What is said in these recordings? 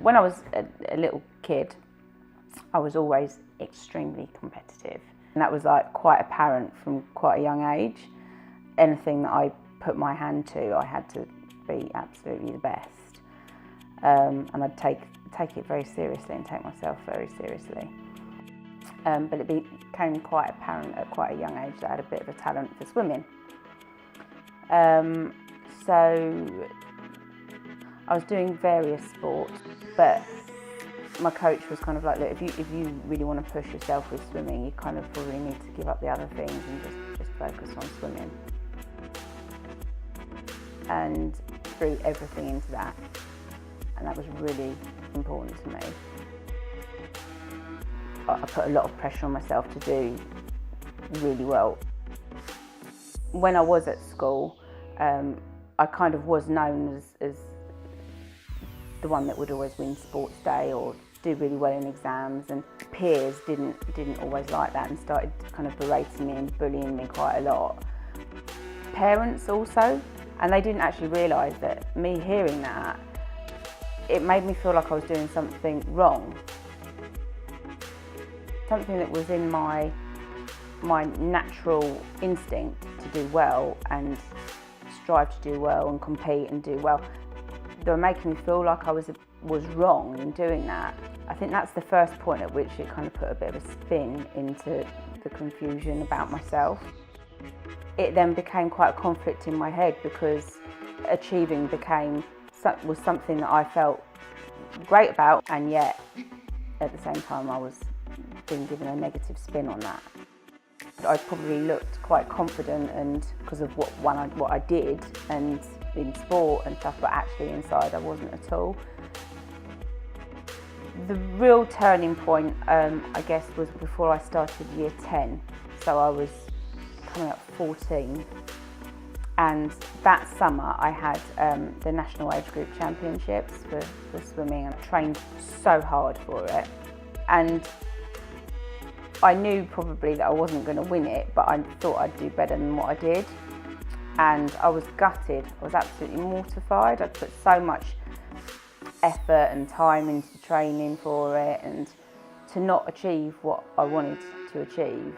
When I was a little kid, I was always extremely competitive. And that was like quite apparent from quite a young age. Anything that I put my hand to, I had to be absolutely the best. And I'd take it very seriously and take myself very seriously. But it became quite apparent at quite a young age that I had a bit of a talent for swimming. So I was doing various sports, but my coach was kind of like, look, if you really want to push yourself with swimming, you kind of probably need to give up the other things and just focus on swimming. And threw everything into that, and that was really important to me. I put a lot of pressure on myself to do really well. When I was at school, I kind of was known as the one that would always win sports day or do really well in exams, and peers didn't always like that and started kind of berating me and bullying me quite a lot. Parents also, and they didn't actually realise that me hearing that, it made me feel like I was doing something wrong. Something that was in my natural instinct to do well and strive to do well and compete and do well. They were making me feel like I was wrong in doing that. I think that's the first point at which it kind of put a bit of a spin into the confusion about myself. It then became quite a conflict in my head because achieving was something that I felt great about, and yet at the same time I was being given a negative spin on that. I probably looked quite confident and because of what I did and in sport and stuff, but actually inside I wasn't at all. The real turning point, I guess, was before I started year 10. So I was coming up 14, and that summer I had the National Age Group Championships for swimming, and I trained so hard for it. And I knew probably that I wasn't going to win it, but I thought I'd do better than what I did. And I was gutted. I was absolutely mortified. I'd put so much effort and time into training for it, and to not achieve what I wanted to achieve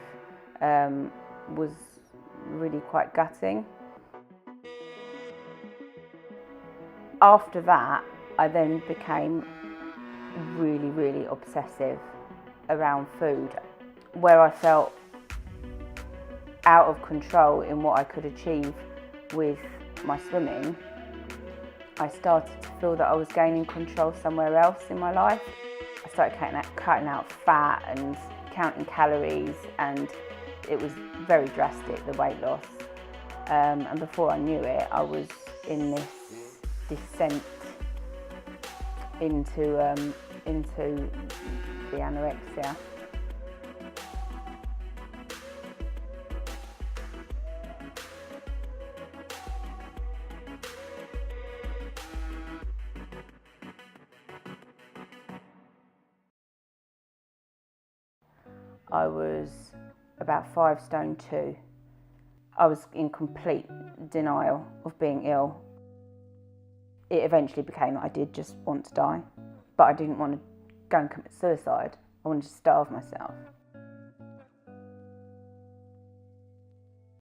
was really quite gutting. After that, I then became really, really obsessive around food, where I felt out of control in what I could achieve with my swimming. I started to feel that I was gaining control somewhere else in my life. I started cutting out fat and counting calories, and it was very drastic, the weight loss. And before I knew it, I was in this descent into the anorexia. I was about 5 stone 2. I was in complete denial of being ill. It eventually became that I did just want to die, but I didn't want to go and commit suicide. I wanted to starve myself.